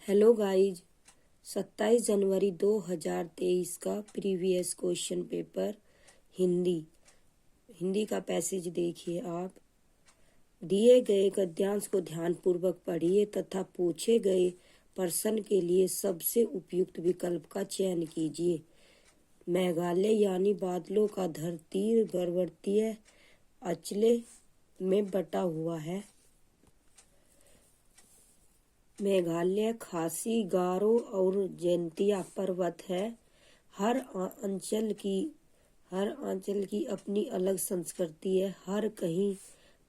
Hello guys, 27 जनवरी 2023 का previous question paper Hindi का passage देखिए आप। दिए गए गद्यांश को ध्यानपूर्वक पढ़िए तथा पूछे गए प्रश्न के लिए सबसे उपयुक्त विकल्प का चयन कीजिए। मेघालय यानी बादलों का धरती गर्भवतीय अंचलों में बटा हुआ है। मेघालय खासी, गारो और जैंतिया पर्वत है। हर अंचल की अपनी अलग संस्कृति है। हर कहीं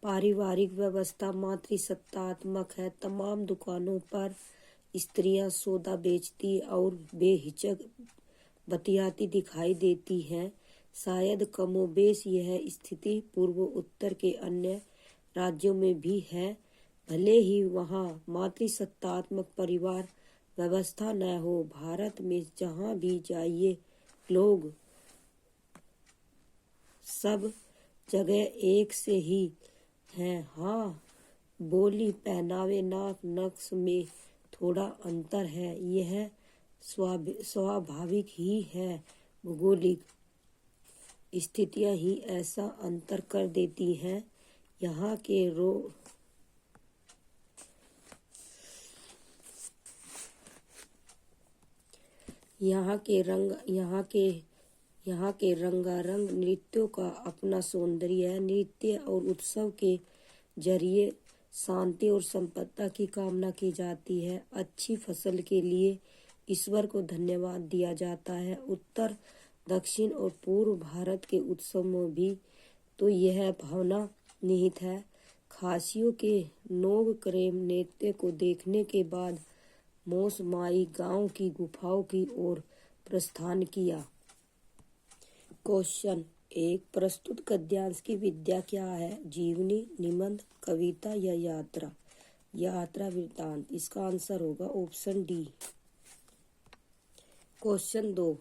पारिवारिक व्यवस्था मातृसत्तात्मक है। तमाम दुकानों पर स्त्रियां सौदा बेचती और बेहिचक बतियाती दिखाई देती हैं। शायद कमोबेश यह स्थिति पूर्व उत्तर के अन्य राज्यों में भी है। भले ही वहाँ मातृसत्तात्मक परिवार व्यवस्था न हो, भारत में जहाँ भी जाइए लोग सब जगह एक से ही हैं। हाँ, बोली, पहनावे, नाक नक्श में थोड़ा अंतर है। यह स्वाभाविक ही है। भौगोलिक स्थितियाँ ही ऐसा अंतर कर देती हैं। यहाँ के रंगारंग नृत्यों का अपना सौंदर्य है। नृत्य और उत्सव के जरिए शांति और संपदा की कामना की जाती है। अच्छी फसल के लिए ईश्वर को धन्यवाद दिया जाता है। उत्तर, दक्षिण और पूर्व भारत के उत्सव में भी तो यह भावना निहित है। खासियों के नोग क्रेम नृत्य को देखने के बाद मोस माई गांव की गुफाओं की ओर प्रस्थान किया। क्वेश्चन 1, प्रस्तुत गद्यांश की विधा क्या है? जीवनी, निबंध, कविता या यात्रा? यात्रा वृत्तांत। इसका आंसर होगा ऑप्शन डी। क्वेश्चन 2,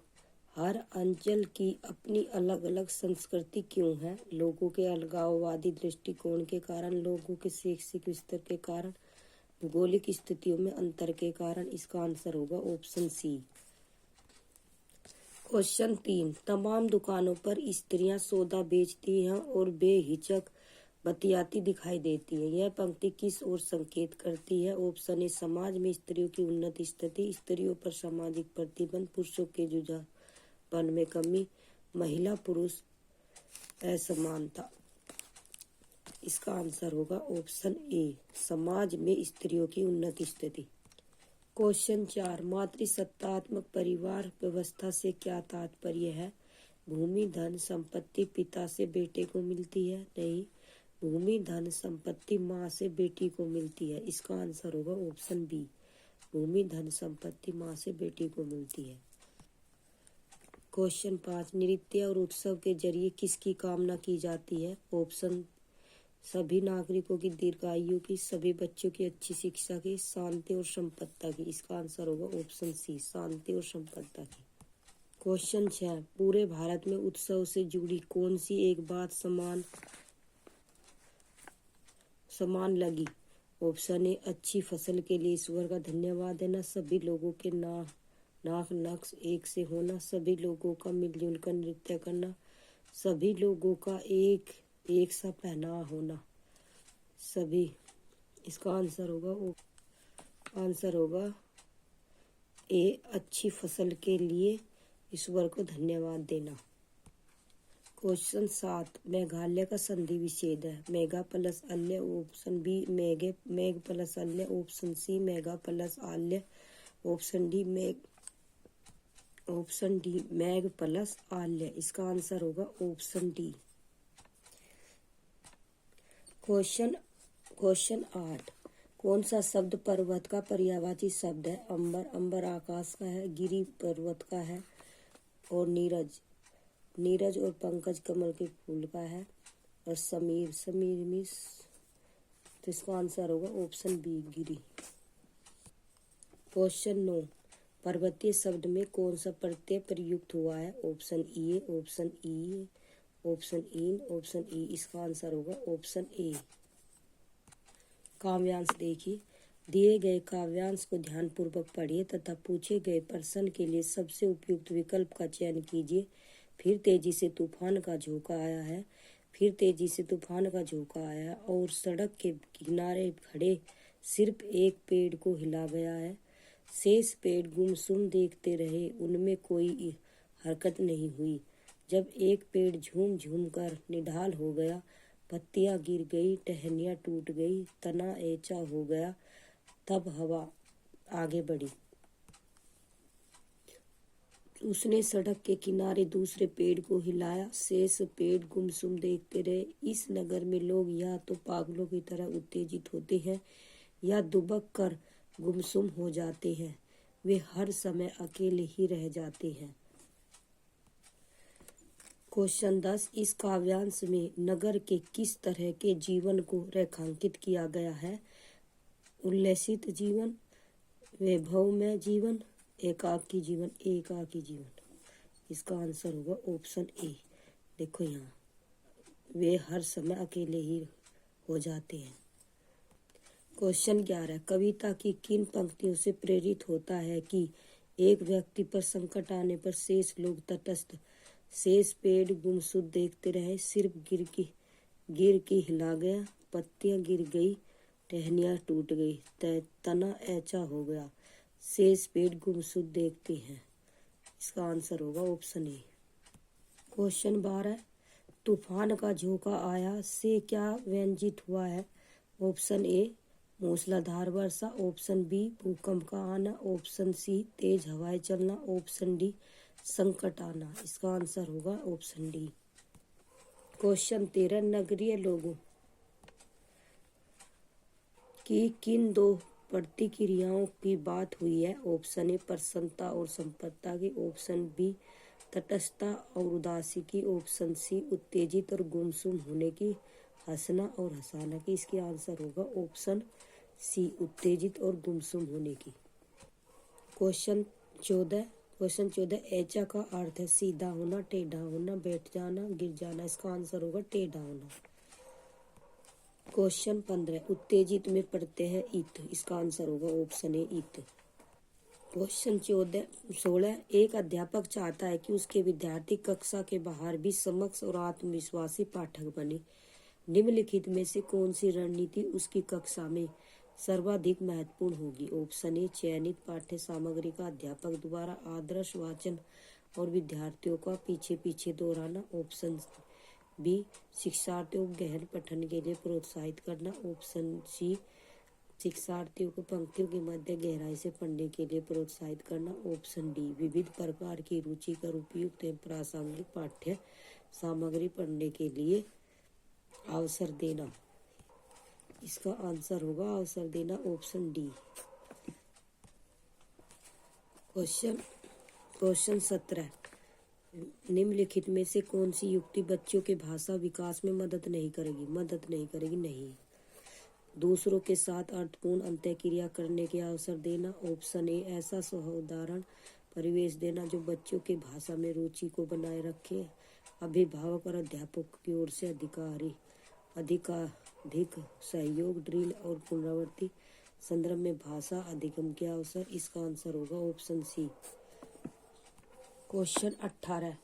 हर अंचल की अपनी अलग अलग संस्कृति क्यों है? लोगों के अलगाववादी दृष्टिकोण के कारण, लोगों के शैक्षिक स्तर के कारण, भौगोलिक स्थितियों में अंतर के कारण। इसका आंसर होगा ऑप्शन सी। क्वेश्चन 3, तमाम दुकानों पर स्त्रियां सौदा बेचती हैं और बेहिचक बतियाती दिखाई देती हैं। यह पंक्ति किस ओर संकेत करती है? ऑप्शन ए, समाज में स्त्रियों की उन्नत स्थिति, स्त्रियों पर सामाजिक प्रतिबंध, पुरुषों के जुझारपन में कमी, महिला पुरुष असमानता। इसका आंसर होगा ऑप्शन ए, समाज में स्त्रियों की उन्नत स्थिति। क्वेश्चन 4, मातृसत्तात्मक परिवार व्यवस्था से क्या तात्पर्य है? भूमि, धन, संपत्ति पिता से बेटे को मिलती है। नहीं, भूमि, धन, संपत्ति माँ से बेटी को मिलती है। इसका आंसर होगा ऑप्शन बी, भूमि, धन, संपत्ति माँ से बेटी को मिलती है। क्वेश्चन 5, नृत्य और उत्सव के जरिए किसकी कामना की जाती है? ऑप्शन, सभी नागरिकों की दीर्घायु की, सभी बच्चों की अच्छी शिक्षा की, शांति और संपदा की। इसका आंसर होगा ऑप्शन सी, शांति और संपदा की। क्वेश्चन 6, पूरे भारत में उत्सव से जुड़ी कौन सी एक बात समान लगी? ऑप्शन ए, अच्छी फसल के लिए ईश्वर का धन्यवाद देना, सभी लोगों के नाक नक्श एक से होना, सभी लोगों का मिलजुल कर नृत्य करना, सभी लोगों का एक सा पहनावा होना, सभी। इसका आंसर होगा ए, अच्छी फसल के लिए ईश्वर को धन्यवाद देना। क्वेश्चन 7, मेघालय का संधि विच्छेद है। मेघा प्लस अल्य, ऑप्शन बी मेघ प्लस अल्य, ऑप्शन सी मेघा प्लस आल्य, ऑप्शन डी मेघ प्लस आल्य। इसका आंसर होगा ऑप्शन डी। क्वेश्चन 8, कौन सा शब्द पर्वत का पर्यायवाची शब्द है? अंबर आकाश का है, गिरी पर्वत का है, और नीरज और पंकज कमल के फूल का है, और समीर में। तो इसका आंसर होगा ऑप्शन बी, गिरी। क्वेश्चन 9, पर्वतीय शब्द में कौन सा प्रत्यय प्रयुक्त हुआ है? Option A, option E, option in, option E. इसका आंसर होगा ऑप्शन ए। काव्यांश देखिए, दिए गए काव्यांश को ध्यानपूर्वक पढ़िए तथा पूछे गए प्रश्न के लिए सबसे उपयुक्त विकल्प का चयन कीजिए। फिर तेजी से तूफान का झोंका आया है। फिर तेजी से तूफान का झोंका आया और सड़क के किनारे खड़े सिर्फ एक पेड़ को हिला गया है। शेष पेड़ गुमसुम देखते रहे, उनमें कोई हरकत नहीं हुई। जब एक पेड़ झूम झूम कर निढाल हो गया, पत्तियां गिर गई, टहनियां टूट गई, तना ऐंचा हो गया, तब हवा आगे बढ़ी। उसने सड़क के किनारे दूसरे पेड़ को हिलाया। शेष पेड़ गुमसुम देखते रहे। इस नगर में लोग या तो पागलों की तरह उत्तेजित होते हैं या दुबक कर गुमसुम हो जाते हैं। वे हर समय अकेले ही रह जाते हैं। क्वेश्चन 10। इस काव्यांश में नगर के किस तरह के जीवन को रेखांकित किया गया है? उल्लसित जीवन, वैभवमय जीवन, एकाकी जीवन। एकाकी जीवन, इसका आंसर होगा ऑप्शन ए। देखो यहाँ वे हर समय अकेले ही हो जाते हैं। क्वेश्चन 11। कविता की किन पंक्तियों से प्रेरित होता है कि एक व्यक्ति पर संकट आने पर शेष लोग तटस्थ, शेष पेड़ गुमसुम देखते रहे, सिर्फ गिर के हिला गया, पत्तियां गिर गई, टहनियां टूट गई, तना ऐंचा हो गया, शेष पेड़ गुमसुम देखते हैं। इसका आंसर होगा ऑप्शन ए। क्वेश्चन 12। तूफान का झोंका आया से क्या व्यंजित हुआ है? ऑप्शन ए मूसलाधार वर्षा, ऑप्शन बी भूकंप का आना, ऑप्शन सी तेज हवाएं चलना, ऑप्शन डी संकट आना। इसका आंसर होगा ऑप्शन डी। क्वेश्चन 13। नगरीय लोगों की किन दो प्रतिक्रियाओं की बात हुई है? ऑप्शन ए प्रसन्नता और संपन्नता की, ऑप्शन बी तटस्थता और उदासी की, ऑप्शन सी उत्तेजित और गुमसुम होने की, हंसना और हंसाना की। इसकी आंसर होगा ऑप्शन सी उत्तेजित और गुमसुम होने की। क्वेश्चन 14। ऐचा का अर्थ है सीधा होना, टेढ़ा होना, बैठ जाना, गिर जाना। इसका आंसर होगा टेढ़ा होना। क्वेश्चन 15। उत्तेजित में प्रत्यय है इत। इसका आंसर होगा ऑप्शन ए इत। क्वेश्चन 16। एक अध्यापक चाहता है कि उसके विद्यार्थी कक्षा के बाहर भी समक्ष और आत्मविश्वासी पाठक बने। निम्नलिखित में से कौन सी रणनीति उसकी कक्षा में सर्वाधिक महत्वपूर्ण होगी? ऑप्शन ए चयनित पाठ्य सामग्री का अध्यापक द्वारा आदर्श वाचन और विद्यार्थियों का पीछे पीछे दोहराना, ऑप्शन बी शिक्षार्थियों को गहन पठन के लिए प्रोत्साहित करना, ऑप्शन सी शिक्षार्थियों को पंक्तियों के मध्य गहराई से पढ़ने के लिए प्रोत्साहित करना, ऑप्शन डी विविध प्रकार की रुचिकर उपयुक्त एवं प्रासंगिक पाठ्य सामग्री पढ़ने के लिए अवसर देना। इसका आंसर होगा अवसर देना, ऑप्शन डी। क्वेश्चन 17। निम्नलिखित में से कौन सी युक्ति बच्चों के भाषा विकास में मदद नहीं करेगी? नहीं। दूसरों के साथ अर्थपूर्ण अंतःक्रिया करने के अवसर देना, ऑप्शन ए ऐसा साधारण परिवेश देना जो बच्चों के भाषा में रुचि को बनाए रखे। अभिभावक और अध्यापक की ओर से अधिक सहयोग, ड्रिल और पुनरावृत्ति, संदर्भ में भाषा अधिगम के अवसर। इसका आंसर होगा ऑप्शन सी। क्वेश्चन 18।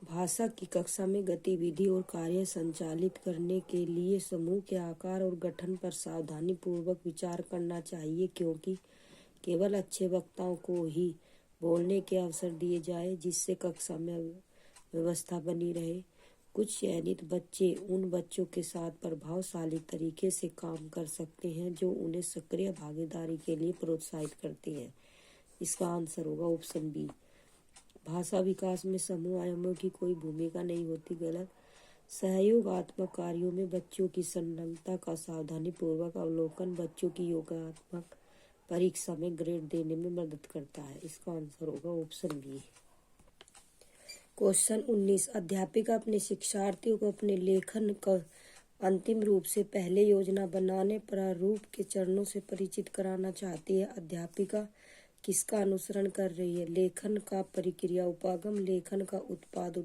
भाषा की कक्षा में गतिविधि और कार्य संचालित करने के लिए समूह के आकार और गठन पर सावधानी पूर्वक विचार करना चाहिए, क्योंकि केवल अच्छे वक्ताओं को ही बोलने के अवसर दिए जाए, जिससे कक्षा में व्यवस्था बनी रहे। कुछ चयनित बच्चे उन बच्चों के साथ प्रभावशाली तरीके से काम कर सकते हैं जो उन्हें सक्रिय भागीदारी के लिए प्रोत्साहित करते हैं। इसका आंसर होगा ऑप्शन बी। भाषा विकास में समूह आयामों की कोई भूमिका नहीं होती। गलत। सहयोगात्मक कार्यों में बच्चों की संलग्नता का सावधानी पूर्वक अवलोकन बच्चों की योगात्मक परीक्षा में ग्रेड देने में मदद करता है। इसका आंसर होगा ऑप्शन बी। क्वेश्चन 19। अध्यापिका अपने शिक्षार्थियों को अपने लेखन का अंतिम रूप से पहले योजना बनाने प्रारूप के चरणों से परिचित कराना चाहती है। अध्यापिका किसका अनुसरण कर रही है? लेखन का प्रक्रिया उपागम, लेखन का उत्पाद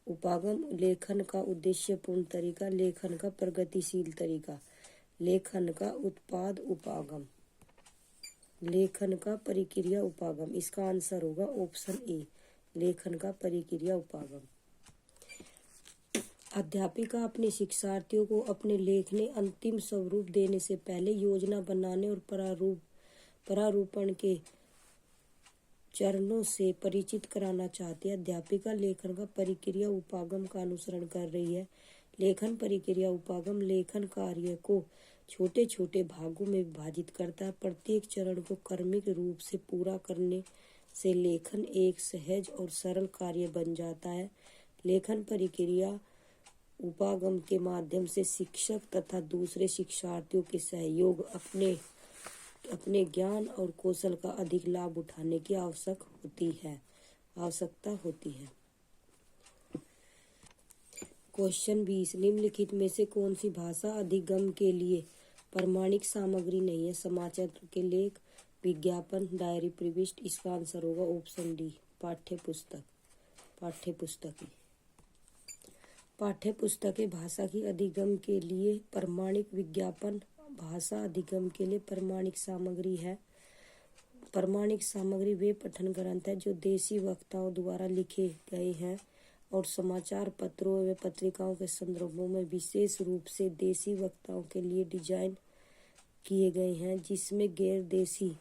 उपागम, लेखन का उद्देश्यपूर्ण तरीका, लेखन का प्रगतिशील तरीका। लेखन का उत्पाद उपागम, लेखन का परिक्रिया उपागम। इसका आंसर होगा ऑप्शन ए, लेखन का परिक्रिया उपागम। अध्यापिका अपने शिक्षार्थियों को अपने लेख में अंतिम स्वरूप देने से पहले योजना बनाने और प्रारूपण के चरणों से परिचित कराना चाहती है। अध्यापिका लेखन का परिक्रिया उपागम का अनुसरण कर रही है। लेखन परिक्रिया उपागम लेखन कार्य को छोटे छोटे भागों में विभाजित करता है। प्रत्येक चरण को क्रमिक रूप से पूरा करने से लेखन एक सहज और सरल कार्य बन जाता है। लेखन परिक्रिया उपागम के माध्यम से शिक्षक तथा दूसरे शिक्षार्थियों के सहयोग अपने ज्ञान और कौशल का अधिक लाभ उठाने की आवश्यकता होती है। क्वेश्चन 20, निम्नलिखित में से कौन सी भाषा अधिगम के लिए प्रमाणिक सामग्री नहीं है? समाचार के लेख, विज्ञापन, डायरी, प्रविष्टि। इसका आंसर होगा ऑप्शन डी, पाठ्यपुस्तकें भाषा की अधिगम के लिए प्रमाणिक, विज्ञापन भाषा अधिगम के लिए प्रमाणिक सामग्री है। प्रमाणिक सामग्री वे पठन ग्रंथ है जो देशी वक्ताओं द्वारा लिखे गए हैं और समाचार पत्रों व पत्रिकाओं के संदर्भों में विशेष रूप से देशी वक्ताओं के लिए डिजाइन किए गए हैं, जिसमें गैर देशी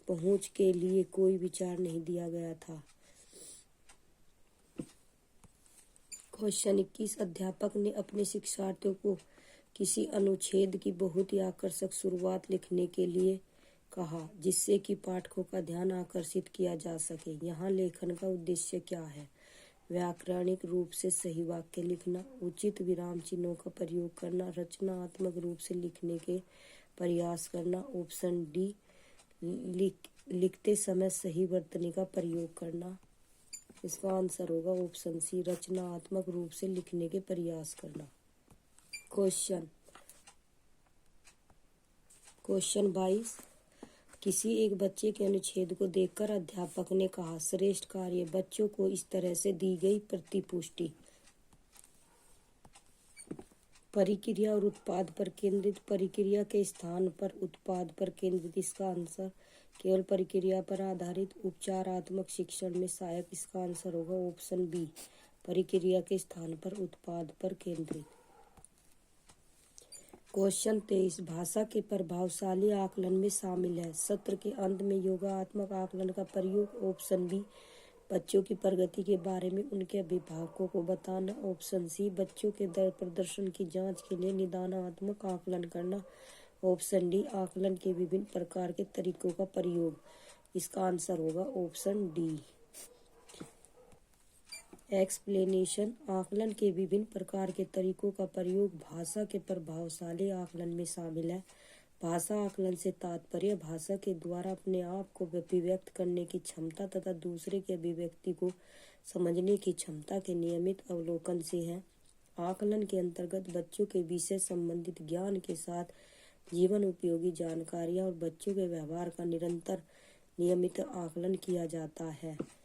पहुंच के लिए कोई विचार नहीं दिया गया था। क्वेश्चन 21, अध्यापक ने अपने शिक्षार्थियों को किसी अनुच्छेद की बहुत ही आकर्षक शुरुआत लिखने के लिए कहा, जिससे कि पाठकों का ध्यान आकर्षित किया जा सके। यहाँ लेखन का उद्देश्य क्या है? व्याकरणिक रूप से सही वाक्य लिखना, उचित विराम चिन्हों का प्रयोग करना, रचनात्मक रूप से लिखने के प्रयास करना। ऑप्शन डी, लिखते समय सही वर्तनी का प्रयोग करना। इसका आंसर होगा ऑप्शन सी, रचनात्मक रूप से लिखने के प्रयास करना। क्वेश्चन 22, किसी एक बच्चे के अनुच्छेद को देखकर अध्यापक ने कहा, श्रेष्ठ कार्य। बच्चों को इस तरह से दी गई प्रतिपुष्टि। परिक्रिया और उत्पाद पर केंद्रित, परिक्रिया के स्थान पर उत्पाद पर केंद्रित। इसका आंसर केवल परिक्रिया पर आधारित, उपचारात्मक शिक्षण में सहायक। इसका आंसर होगा ऑप्शन बी, परिक्रिया के स्थान पर उत्पाद पर केंद्रित। क्वेश्चन 23, भाषा के प्रभावशाली आकलन में शामिल है। सत्र के अंत में योगात्मक आकलन का प्रयोग। ऑप्शन बी, बच्चों की प्रगति के बारे में उनके अभिभावकों को बताना। ऑप्शन सी, बच्चों के प्रदर्शन की जांच के लिए निदानात्मक आकलन करना। ऑप्शन डी, आकलन के विभिन्न प्रकार के तरीकों का प्रयोग। इसका आंसर होगा ऑप्शन डी, एक्सप्लेनेशन। आकलन के विभिन्न प्रकार के तरीकों का प्रयोग भाषा के प्रभावशाली आकलन में शामिल है। भाषा आकलन से तात्पर्य भाषा के द्वारा अपने आप को अभिव्यक्त करने की क्षमता तथा दूसरे की अभिव्यक्ति को समझने की क्षमता के नियमित अवलोकन से है। आकलन के अंतर्गत बच्चों के विषय संबंधित ज्ञान के साथ जीवन उपयोगी जानकारियां और बच्चों के व्यवहार का निरंतर नियमित आकलन किया जाता है।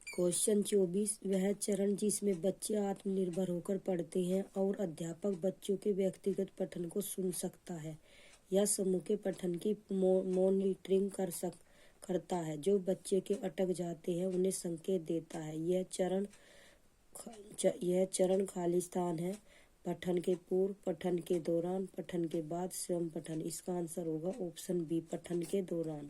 क्वेश्चन 24, वह चरण जिसमें बच्चे आत्मनिर्भर होकर पढ़ते हैं और अध्यापक बच्चों के व्यक्तिगत पठन को सुन सकता है या समूह के पठन की मॉनिटरिंग करता है। जो बच्चे के अटक जाते हैं उन्हें संकेत देता है। यह चरण खाली स्थान है। पठन के पूर्व, पठन के दौरान, पठन के बाद, स्वयं पठन। इसका आंसर होगा ऑप्शन बी, पठन के दौरान।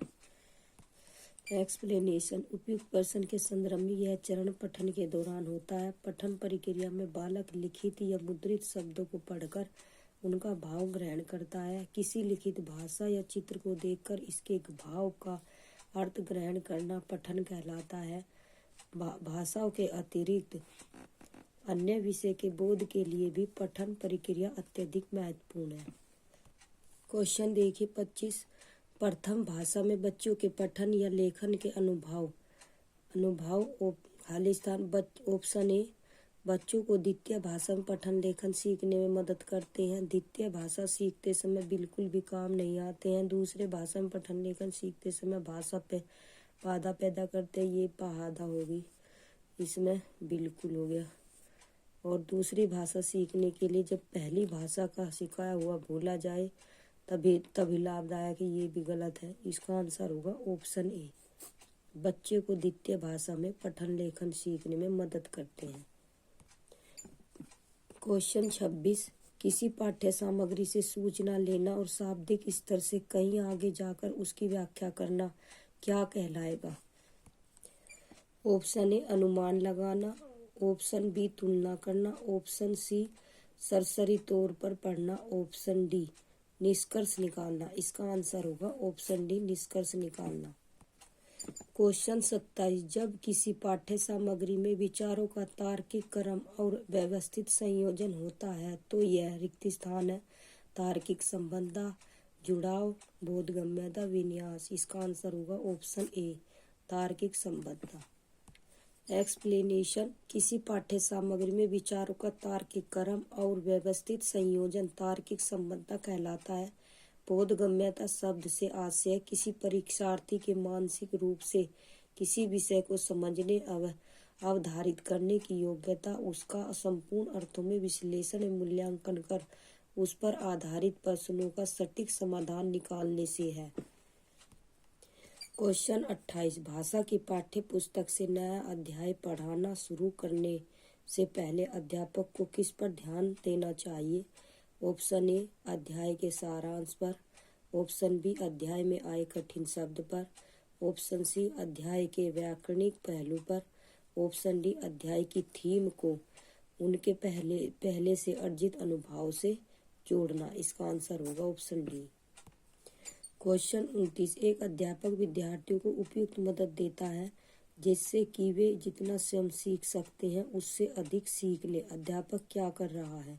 एक्सप्लेनेशन, उपयुक्त प्रश्न के संदर्भ में यह चरण पठन के दौरान होता है। पठन प्रक्रिया में बालक लिखित या मुद्रित शब्दों को पढ़कर उनका भाव ग्रहण करता है। किसी लिखित भाषा या चित्र को देखकर इसके भाव का अर्थ ग्रहण करना पठन कहलाता है। भाषाओं के अतिरिक्त अन्य विषय के बोध के लिए भी पठन प्रक्रिया अत्यधिक महत्वपूर्ण है। क्वेश्चन देखिए 25, प्रथम भाषा में बच्चों के पठन या लेखन के अनुभव। खाली स्थान। ऑप्शन ए, बच्चों को द्वितीय भाषा में पठन लेखन सीखने में मदद करते हैं। द्वितीय भाषा सीखते समय बिल्कुल भी काम नहीं आते हैं। दूसरे भाषा में पठन लेखन सीखते समय भाषा पे बाधा पैदा करते हैं। ये बाधा होगी, इसमें बिल्कुल हो गया। और दूसरी भाषा सीखने के लिए जब पहली भाषा का सिखाया हुआ भूला जाए तभी लाभदायक है, ये भी गलत है। इसका आंसर होगा ऑप्शन ए। बच्चे को द्वितीय भाषा में पठन लेखन सीखने में मदद करते हैं। क्वेश्चन 26, किसी पाठ्य सामग्री से सूचना लेना और शाब्दिक स्तर से कहीं आगे जाकर उसकी व्याख्या करना क्या कहलाएगा? ऑप्शन ए अनुमान लगाना, ऑप्शन बी तुलना करना, ऑप्शन सी सरसरी तौर पर पढ़ना, ऑप्शन डी निष्कर्ष निकालना। इसका आंसर होगा ऑप्शन डी निष्कर्ष निकालना। क्वेश्चन 27, जब किसी पाठ्य सामग्री में विचारों का तार्किक क्रम और व्यवस्थित संयोजन होता है तो यह रिक्त स्थान है। तार्किक संबंध, जुड़ाव, बोधगम्यता, विन्यास। इसका आंसर होगा ऑप्शन ए तार्किक संबंध। एक्सप्लेनेशन, किसी पाठ्य सामग्री में विचारों का तार्किक क्रम और व्यवस्थित संयोजन तार्किक संबंध कहलाता है। बोधगम्यता शब्द से आशय किसी परीक्षार्थी के मानसिक रूप से किसी विषय को समझने अवधारित करने की योग्यता, उसका संपूर्ण अर्थों में विश्लेषण एवं मूल्यांकन कर उस पर आधारित प्रश्नों का सटीक समाधान निकालने से है। क्वेश्चन 28, भाषा की पाठ्य पुस्तक से नया अध्याय पढ़ाना शुरू करने से पहले अध्यापक को किस पर ध्यान देना चाहिए? ऑप्शन ए अध्याय के सारांश पर, ऑप्शन बी अध्याय में आए कठिन शब्द पर, ऑप्शन सी अध्याय के व्याकरणिक पहलू पर, ऑप्शन डी अध्याय की थीम को उनके पहले से अर्जित अनुभव से जोड़ना। इसका आंसर होगा ऑप्शन डी। क्वेश्चन 29, एक अध्यापक विद्यार्थियों को उपयुक्त मदद देता है जिससे कि वे जितना स्वयं सीख सकते हैं उससे अधिक सीख ले। अध्यापक क्या कर रहा है?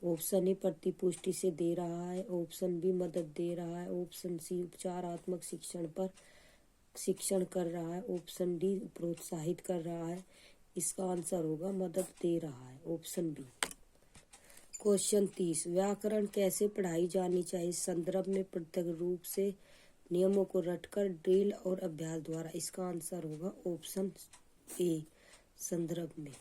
ऑप्शन ए प्रतिपुष्टि से दे रहा है, ऑप्शन बी मदद दे रहा है, ऑप्शन सी उपचारात्मक शिक्षण कर रहा है, ऑप्शन डी प्रोत्साहित कर रहा है। इसका आंसर होगा मदद दे रहा है, ऑप्शन बी। क्वेश्चन 30, व्याकरण कैसे पढ़ाई जानी चाहिए? संदर्भ में प्रत्यक्ष रूप से, नियमों को रटकर, ड्रिल और अभ्यास द्वारा। इसका आंसर होगा ऑप्शन ए संदर्भ में।